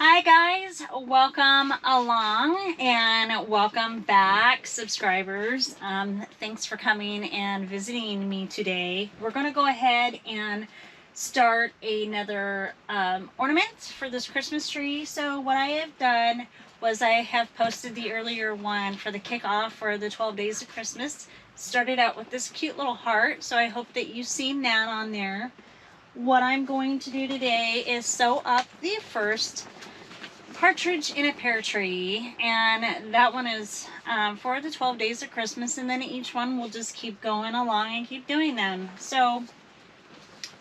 Hi guys, welcome along and welcome back subscribers. Thanks for coming and visiting me today. We're going to go ahead and start another ornament for this Christmas tree. So what I have done was I have posted the earlier one for the kickoff for the 12 days of Christmas. Started out with this cute little heart, so I hope that you've seen that on there. What I'm going to do today is sew up the first partridge in a pear tree, and that one is for the 12 days of Christmas, and then each one will just keep going along and keep doing them. So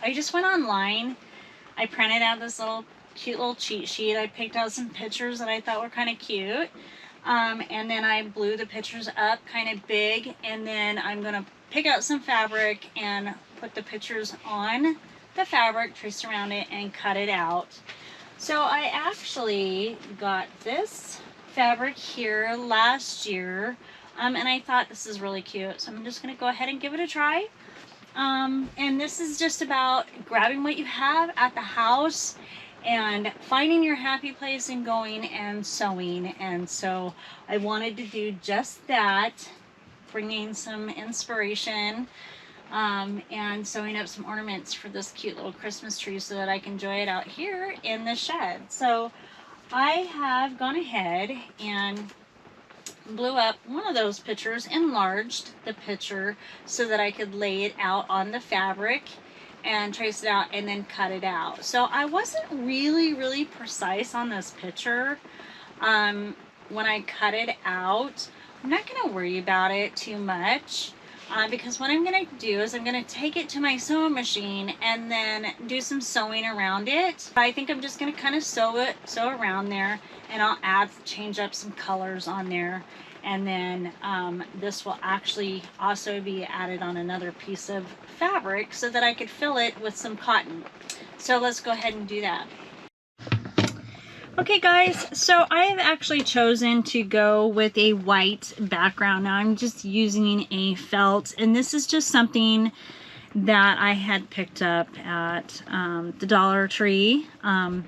I just went online, I printed out this cute little cheat sheet. I picked out some pictures that I thought were kind of cute, and then I blew the pictures up kind of big, and then I'm gonna pick out some fabric and put the pictures on the fabric, trace around it, and cut it out. So I actually got this fabric here last year, and I thought this is really cute. So I'm just going to go ahead and give it a try. And this is just about grabbing what you have at the house and finding your happy place and going and sewing. And so I wanted to do just that, bringing some inspiration and sewing up some ornaments for this cute little Christmas tree so that I can enjoy it out here in the shed. So I have gone ahead and blew up one of those pictures, enlarged the picture so that I could lay it out on the fabric and trace it out and then cut it out. So I wasn't really precise on this picture when I cut it out. I'm not going to worry about it too much. Because what I'm going to do is I'm going to take it to my sewing machine and then do some sewing around it. I think I'm just going to kind of sew around there, and I'll change up some colors on there. And then this will actually also be added on another piece of fabric so that I could fill it with some cotton. So let's go ahead and do that. Okay guys, so I have actually chosen to go with a white background. Now I'm just using a felt, and this is just something that I had picked up at the Dollar Tree. And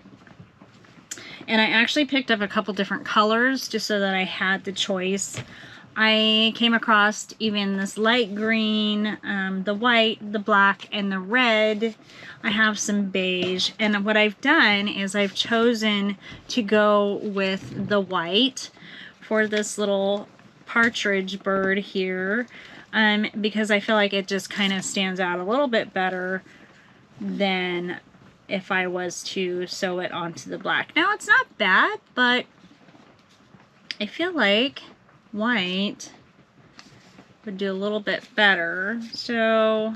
I actually picked up a couple different colors just so that I had the choice. I came across even this light green, the white, the black, and the red. I have some beige, and what I've done is I've chosen to go with the white for this little partridge bird here, because I feel like it just kind of stands out a little bit better than if I was to sew it onto the black. Now it's not bad, but I feel like white would do a little bit better. So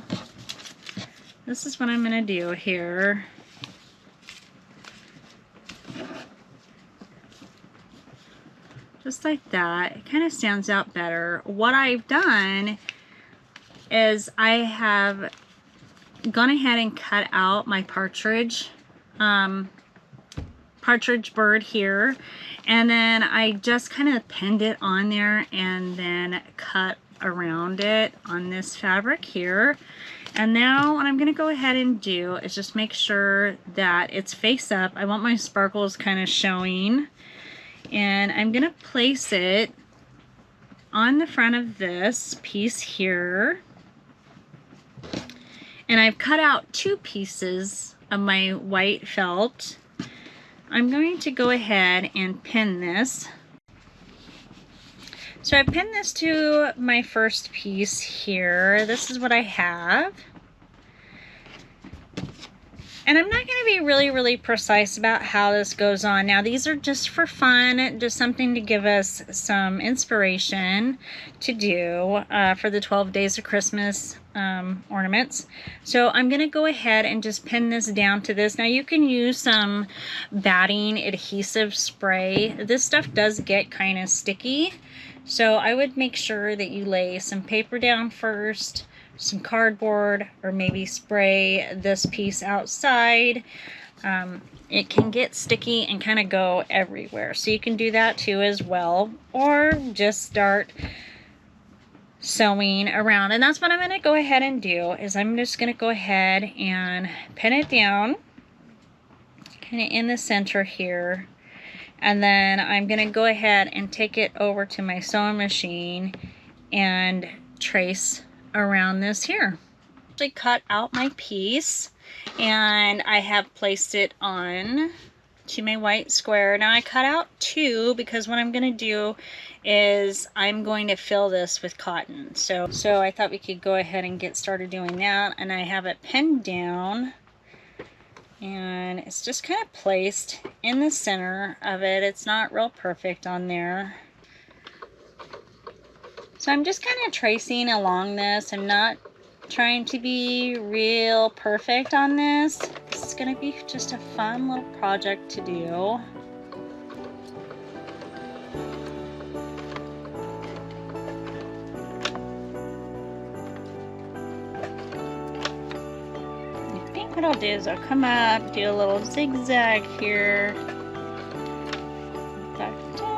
this is what I'm going to do here. Just like that. It kind of stands out better. What I've done is I have gone ahead and cut out my partridge bird here, and then I just kind of pinned it on there and then cut around it on this fabric here. And now what I'm going to go ahead and do is just make sure that it's face up. I want my sparkles kind of showing, and I'm going to place it on the front of this piece here. And I've cut out two pieces of my white felt. I'm going to go ahead and pin this. So I pinned this to my first piece here. This is what I have. And I'm not going to be really precise about how this goes on. Now these are just for fun, just something to give us some inspiration to do for the 12 days of Christmas ornaments. So I'm going to go ahead and just pin this down to this. Now you can use some batting adhesive spray. This stuff does get kind of sticky. So I would make sure that you lay some paper down first, some cardboard, or maybe spray this piece outside. It can get sticky and kind of go everywhere, so you can do that too as well, or just start sewing around. And that's what I'm going to go ahead and do, is I'm just going to go ahead and pin it down kind of in the center here. And then I'm gonna go ahead and take it over to my sewing machine and trace around this here. I cut out my piece and I have placed it on to my white square. Now I cut out 2 because what I'm going to do is I'm going to fill this with cotton. So I thought we could go ahead and get started doing that, and I have it pinned down and it's just kind of placed in the center of it. It's not real perfect on there. So I'm just kind of tracing along this. I'm not trying to be real perfect on this. This is going to be just a fun little project to do. I think what I'll do is I'll come up, do a little zigzag here, back down.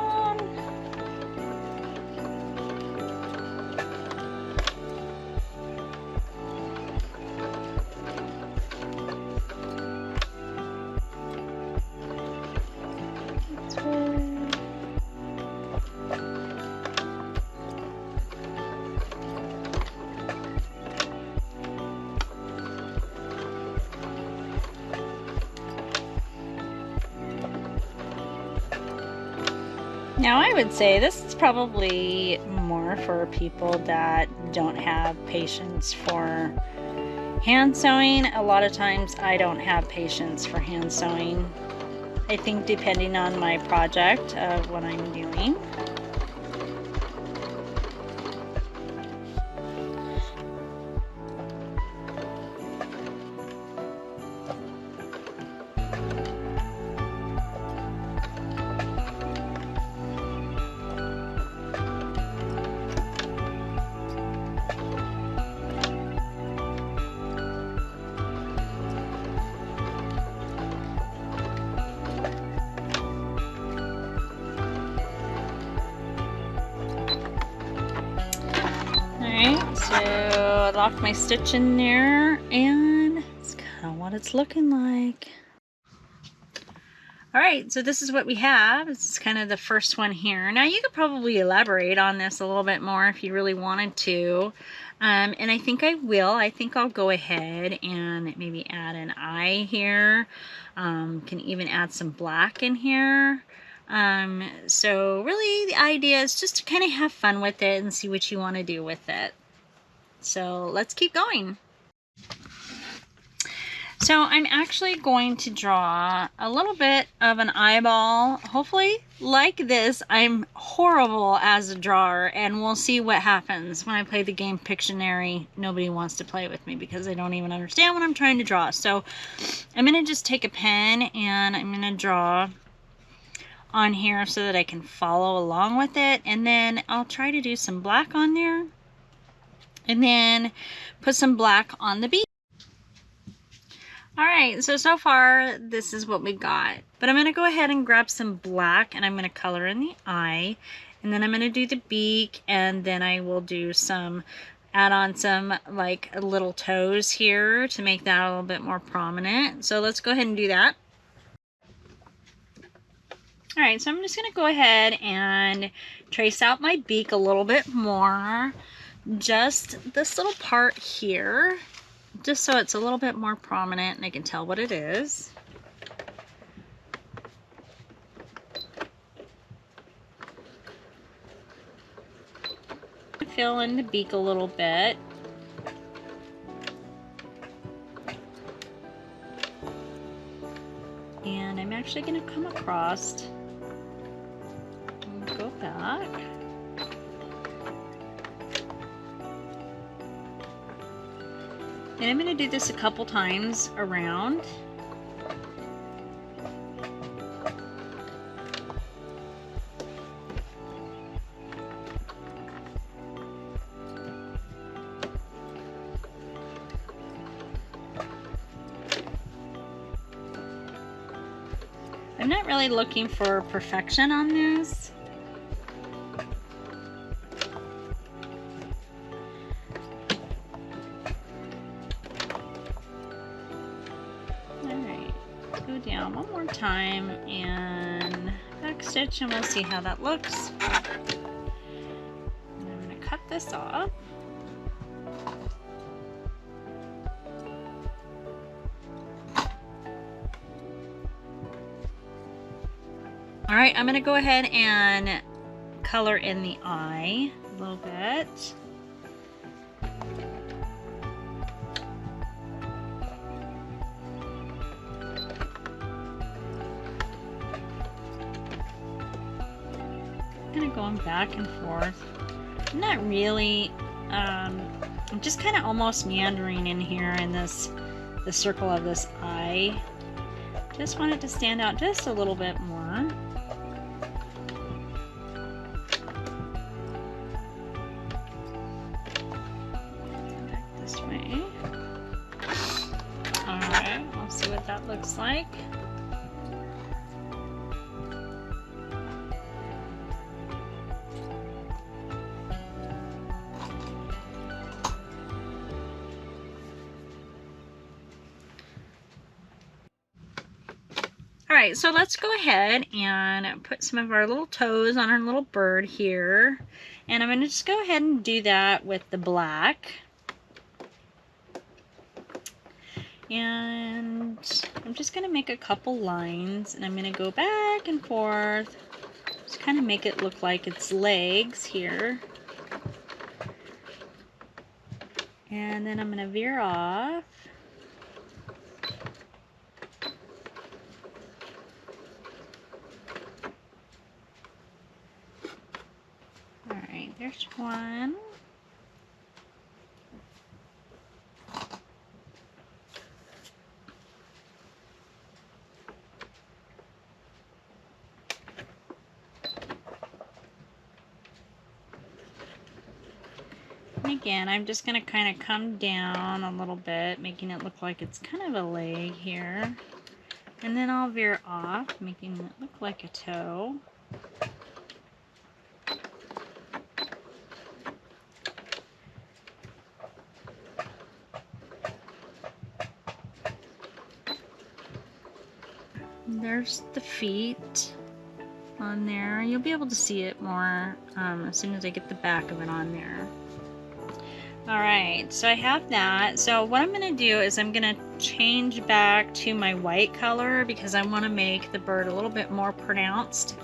Now I would say this is probably more for people that don't have patience for hand sewing. A lot of times I don't have patience for hand sewing. I think depending on my project of what I'm doing. So I locked my stitch in there, and it's kind of what it's looking like. All right, so this is what we have. This is kind of the first one here. Now you could probably elaborate on this a little bit more if you really wanted to. And I think I will. I think I'll go ahead and maybe add an eye here. Can even add some black in here. So really the idea is just to kind of have fun with it and see what you want to do with it. So let's keep going. So I'm actually going to draw a little bit of an eyeball, hopefully like this. I'm horrible as a drawer, and we'll see what happens when I play the game Pictionary. Nobody wants to play with me because they don't even understand what I'm trying to draw. So I'm going to just take a pen and I'm going to draw on here so that I can follow along with it, and then I'll try to do some black on there and then put some black on the beak. All right, so far this is what we got, but I'm going to go ahead and grab some black and I'm going to color in the eye, and then I'm going to do the beak, and then I will do some, add on some like little toes here to make that a little bit more prominent. So let's go ahead and do that. All right, so I'm just going to go ahead and trace out my beak a little bit more. Just this little part here, just so it's a little bit more prominent and I can tell what it is. Fill in the beak a little bit. And I'm actually going to come across and go back. And I'm going to do this a couple times around. I'm not really looking for perfection on this. down one more time and back stitch, and we'll see how that looks. And I'm going to cut this off. All right, I'm going to go ahead and color in the eye a little bit. Kind of going back and forth. I'm not really, I'm just kind of almost meandering in here in the circle of this eye. Just want it to stand out just a little bit more. Back this way. Alright, we'll see what that looks like. Alright, so let's go ahead and put some of our little toes on our little bird here. And I'm going to just go ahead and do that with the black. And I'm just going to make a couple lines, and I'm going to go back and forth. Just kind of make it look like it's legs here. And then I'm going to veer off. Alright, there's one. And again, I'm just going to kind of come down a little bit, making it look like it's kind of a leg here. And then I'll veer off, making it look like a toe. And there's the feet on there. You'll be able to see it more as soon as I get the back of it on there. Alright, so I have that. So what I'm going to do is I'm going to change back to my white color because I want to make the bird a little bit more pronounced.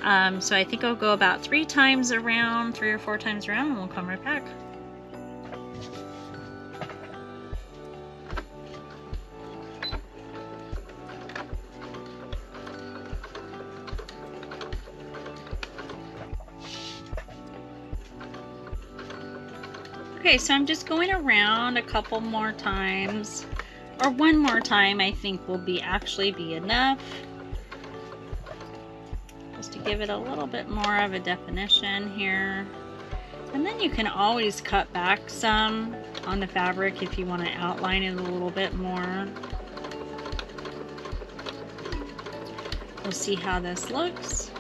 So I think I'll go about 3 times around, 3 or 4 times around, and we'll come right back. Okay, so I'm just going around a couple more times, or one more time I think will actually be enough, just to give it a little bit more of a definition here. And then you can always cut back some on the fabric if you want to outline it a little bit more. We'll see how this looks.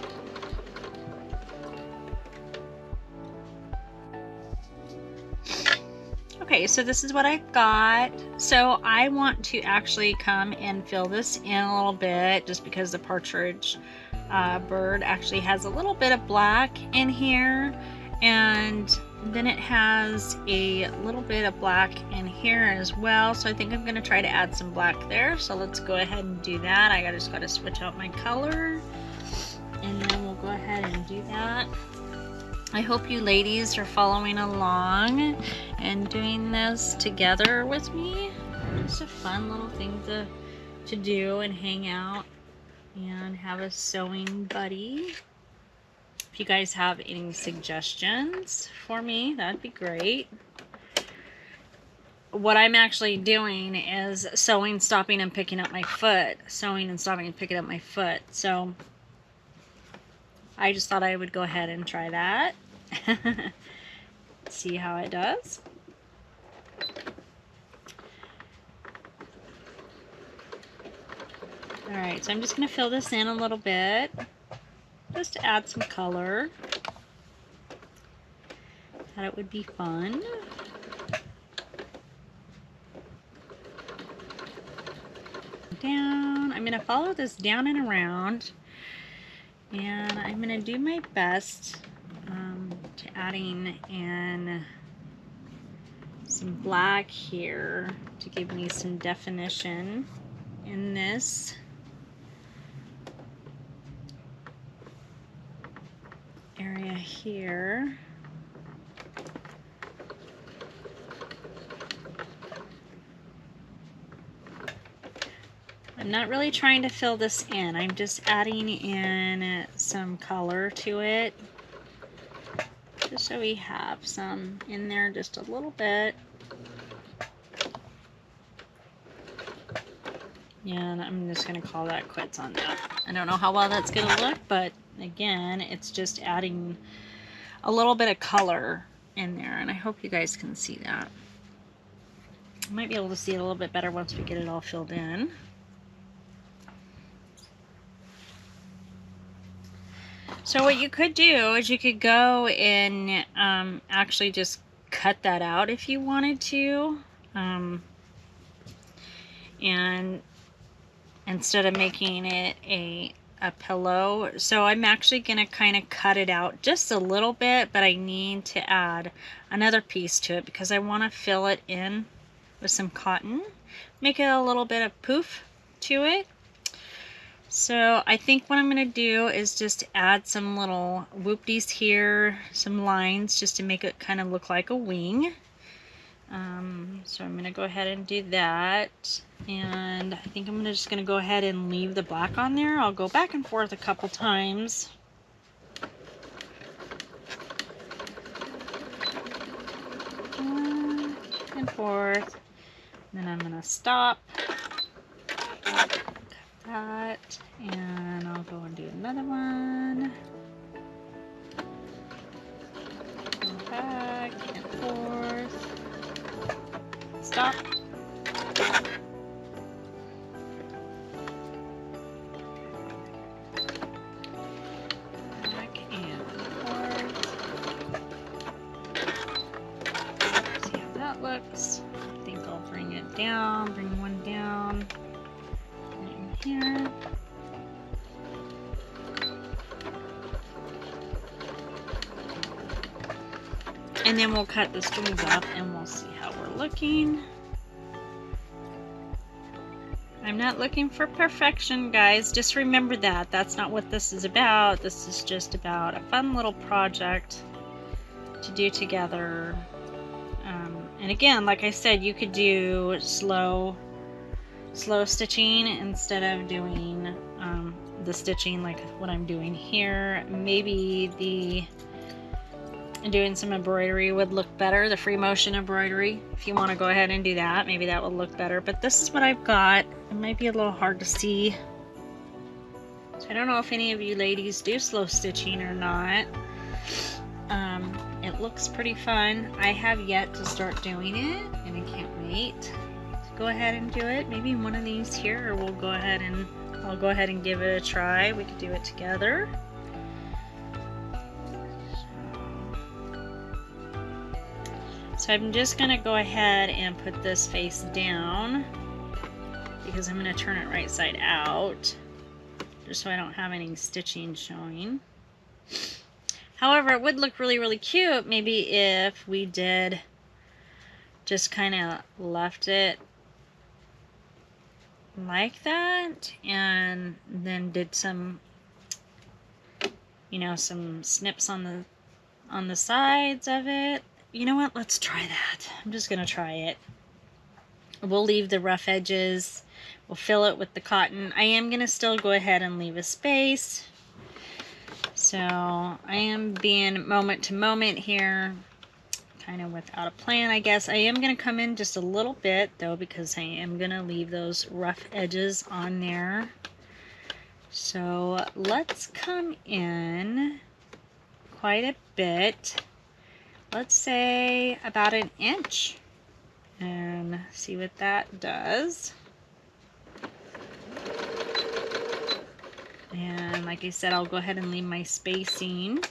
Okay, so this is what I got. So I want to actually come and fill this in a little bit just because the partridge bird actually has a little bit of black in here, and then it has a little bit of black in here as well. So I think I'm going to try to add some black there. So let's go ahead and do that. I just got to switch out my color, and then we'll go ahead and do that. I hope you ladies are following along and doing this together with me. It's a fun little thing to do and hang out and have a sewing buddy. If you guys have any suggestions for me, that'd be great. What I'm actually doing is sewing, stopping, and picking up my foot. Sewing and stopping and picking up my foot. So I just thought I would go ahead and try that. See how it does. Alright, so I'm just going to fill this in a little bit, just to add some color. Thought it would be fun. Down. I'm I'm going to follow this down and around, and I'm going to do my best to adding in some black here to give me some definition in this area here. I'm not really trying to fill this in. I'm just adding in some color to it, just so we have some in there, just a little bit. And I'm just going to call that quits on that. I don't know how well that's going to look, but again, it's just adding a little bit of color in there, and I hope you guys can see that. I might be able to see it a little bit better once we get it all filled in. So what you could do is you could go and actually just cut that out if you wanted to, and instead of making it a pillow. So I'm actually going to kind of cut it out just a little bit, but I need to add another piece to it because I want to fill it in with some cotton, make it a little bit of poof to it. So I think what I'm going to do is just add some little whoopties here, some lines just to make it kind of look like a wing. So I'm going to go ahead and do that, and I think I'm just going to go ahead and leave the black on there. I'll go back and forth a couple times. Back and forth. Then I'm going to stop. Cut that, and I'll go and do another one. Go back and forth. Stop. Back and forth. See how that looks. I think I'll bring it down, bring one down in here. And then we'll cut the strings off and we'll see how we're looking. I'm not looking for perfection, guys. Just remember that. That's not what this is about. This is just about a fun little project to do together. And again, like I said, you could do slow stitching instead of doing the stitching like what I'm doing here. Maybe doing some embroidery would look better, the free motion embroidery. If you want to go ahead and do that, maybe that would look better. But this is what I've got. It might be a little hard to see. So I don't know if any of you ladies do slow stitching or not. It looks pretty fun. I have yet to start doing it, and I can't wait to go ahead and do it. Maybe one of these here, or I'll go ahead and give it a try. We could do it together. So I'm just going to go ahead and put this face down because I'm going to turn it right side out just so I don't have any stitching showing. However, it would look really, really cute maybe if we did just kind of left it like that and then did some, you know, some snips on the sides of it. You know what? Let's try that. I'm just going to try it. We'll leave the rough edges. We'll fill it with the cotton. I am going to still go ahead and leave a space. So I am being moment to moment here, kind of without a plan, I guess. I am going to come in just a little bit, though, because I am going to leave those rough edges on there. So let's come in quite a bit. Let's say about an inch and see what that does. And like I said, I'll go ahead and leave my spacing.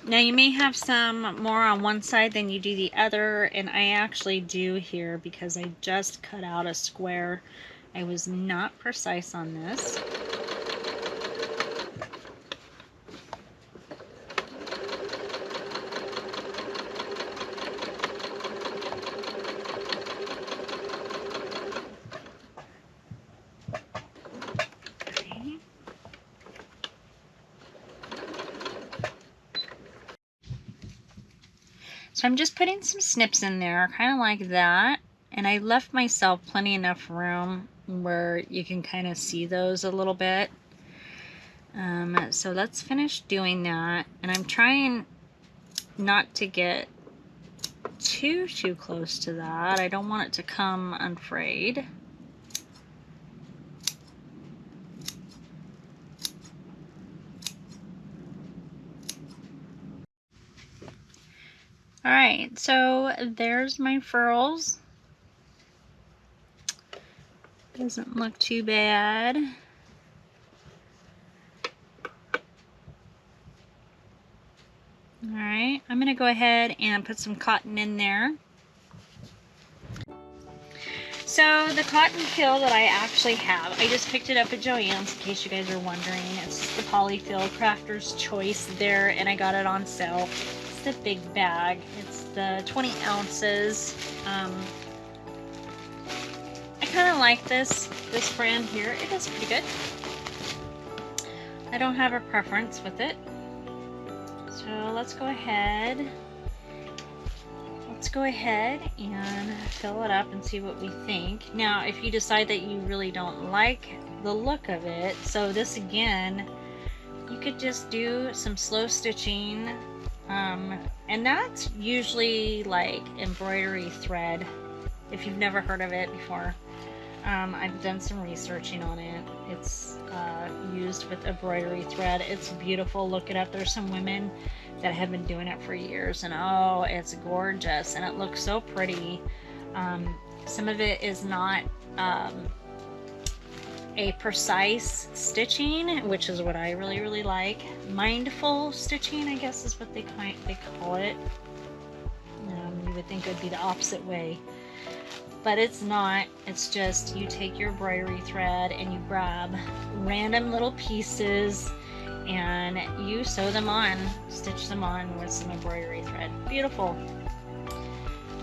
Now you may have some more on one side than you do the other, and I actually do here because I just cut out a square. I was not precise on this. So I'm just putting some snips in there, kind of like that. And I left myself plenty enough room where you can kind of see those a little bit. So let's finish doing that. And I'm trying not to get too close to that. I don't want it to come unfrayed. Alright, so there's my furls. Doesn't look too bad. Alright, I'm going to go ahead and put some cotton in there. So the cotton fill that I actually have, I just picked it up at Joann's in case you guys are wondering. It's the Polyfill Crafter's Choice there, and I got it on sale. It's the big bag. It's the 20 ounces. I kind of like this brand here. It is pretty good. I don't have a preference with it. So let's go ahead and fill it up and see what we think. Now, if you decide that you really don't like the look of it, so this again, you could just do some slow stitching, and that's usually like embroidery thread, if you've never heard of it before. I've done some researching on it. It's used with embroidery thread. It's beautiful. Look it up. There's some women that have been doing it for years, and oh, it's gorgeous, and it looks so pretty. Some of it is not a precise stitching, which is what I really like. Mindful stitching, I guess, is what they call it. You would think it would be the opposite way, but it's not. It's just you take your embroidery thread and you grab random little pieces and you sew them on, stitch them on with some embroidery thread. Beautiful,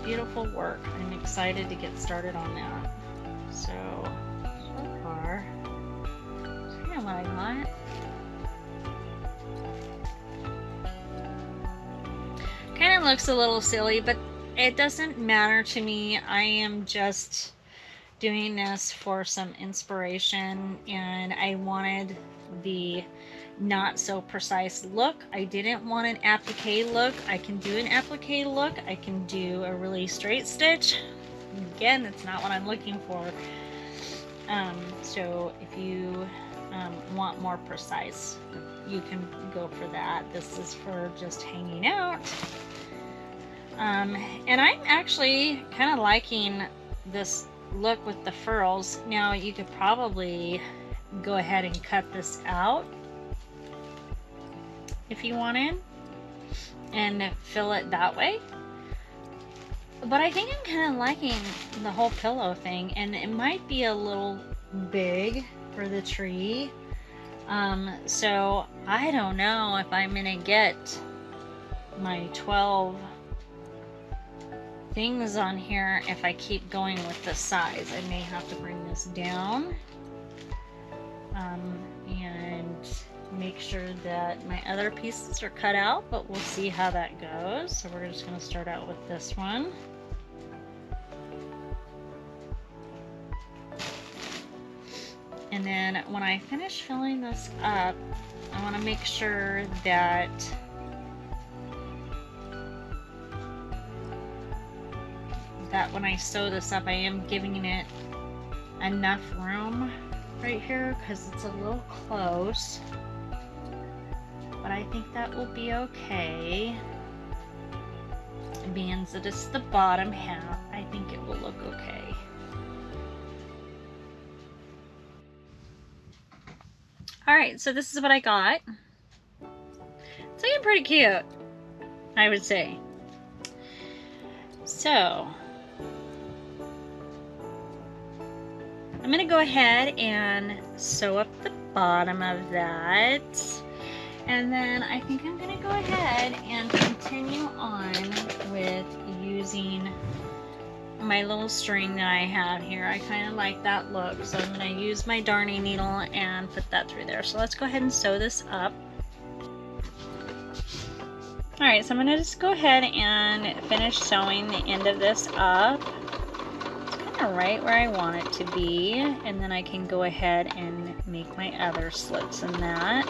beautiful work. I'm excited to get started on that. So far, that's kind of what I got. Kind of looks a little silly, but it doesn't matter to me. I am just doing this for some inspiration, and I wanted the not so precise look. I didn't want an applique look. I can do an applique look. I can do a really straight stitch. Again, it's not what I'm looking for. So if you want more precise, you can go for that. This is for just hanging out. And I'm actually kind of liking this look with the furls. Now you could probably go ahead and cut this out if you wanted and fill it that way, but I think I'm kind of liking the whole pillow thing, and it might be a little big for the tree, so I don't know if I'm gonna get my 12 things on here if I keep going with this size. I may have to bring this down and make sure that my other pieces are cut out, but we'll see how that goes. So we're just going to start out with this one. And then when I finish filling this up, I want to make sure that when I sew this up, I am giving it enough room right here because it's a little close, but I think that will be okay. Being that it's the bottom half, I think it will look okay. Alright, so this is what I got. It's looking pretty cute. I would say. So I'm going to go ahead and sew up the bottom of that. And then I think I'm going to go ahead and continue on with using my little string that I have here. I kind of like that look, so I'm going to use my darning needle and put that through there. So let's go ahead and sew this up. Alright, so I'm going to just go ahead and finish sewing the end of this up. It's kind of right where I want it to be, and then I can go ahead and make my other slits in that.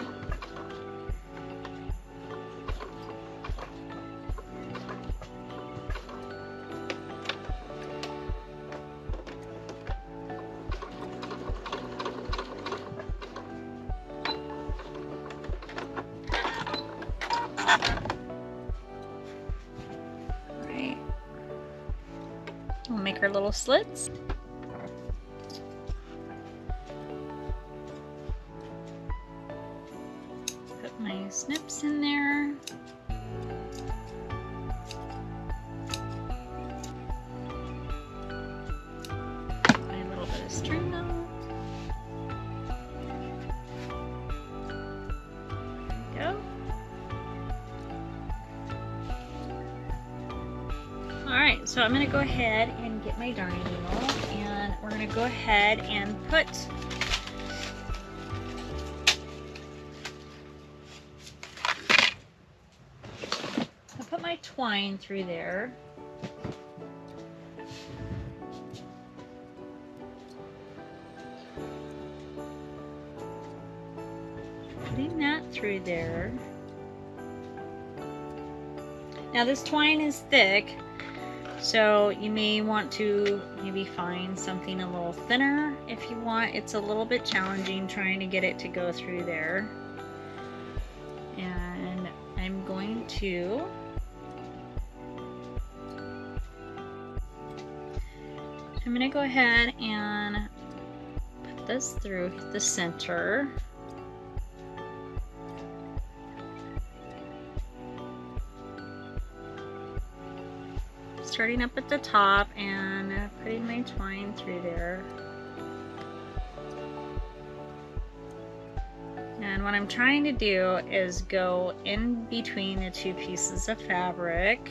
We'll make our little slits. Put my snips in there. My little bit of string though. There we go. Alright, so I'm going to go ahead and get my darning needle, and we're going to go ahead and put my twine through there. Putting that through there. Now this twine is thick, so you may want to maybe find something a little thinner if you want. It's a little bit challenging trying to get it to go through there. And I'm going to go ahead and put this through the center. Starting up at the top and putting my twine through there. And what I'm trying to do is go in between the two pieces of fabric.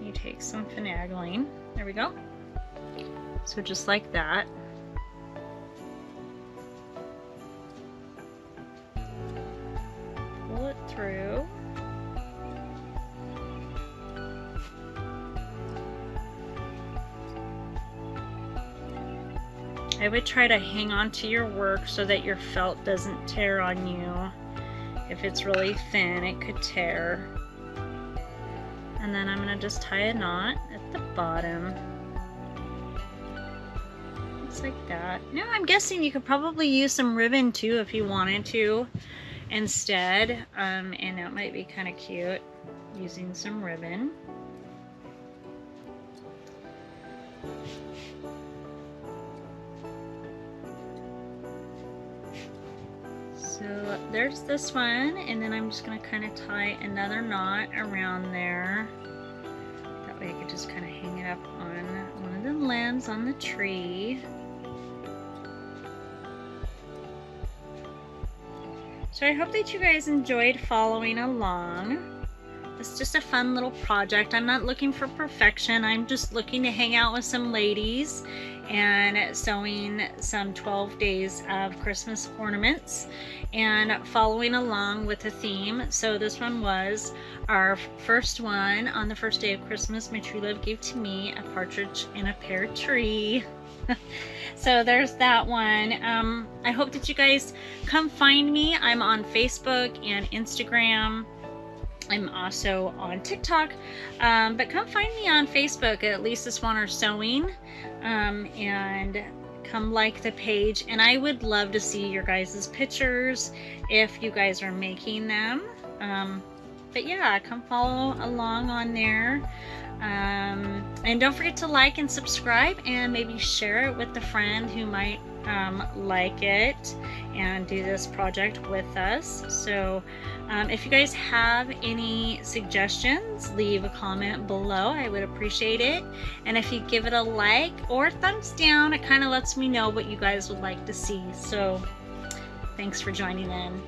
You take some finagling. There we go. So just like that. Pull it through. I would try to hang on to your work so that your felt doesn't tear on you. If it's really thin, it could tear. And then I'm going to just tie a knot at the bottom. Just like that. Now I'm guessing you could probably use some ribbon too if you wanted to instead. And that might be kind of cute, using some ribbon. So there's this one, and then I'm just going to kind of tie another knot around there. That way I could just kind of hang it up on one of the limbs on the tree. So I hope that you guys enjoyed following along. It's just a fun little project. I'm not looking for perfection. I'm just looking to hang out with some ladies and sewing some 12 days of Christmas ornaments and following along with the theme. So this one was our first one. On the first day of Christmas, my true love gave to me a partridge in a pear tree. So there's that one. I hope that you guys come find me. I'm on Facebook and Instagram. I'm also on TikTok, but come find me on Facebook at Lisa Swanner Sewing, and come like the page. And I would love to see your guys' pictures if you guys are making them. But yeah, come follow along on there. And don't forget to like and subscribe, and maybe share it with a friend who might like it and do this project with us. So if you guys have any suggestions, leave a comment below. I would appreciate it. And if you give it a like or thumbs down, it kind of lets me know what you guys would like to see. So thanks for joining in.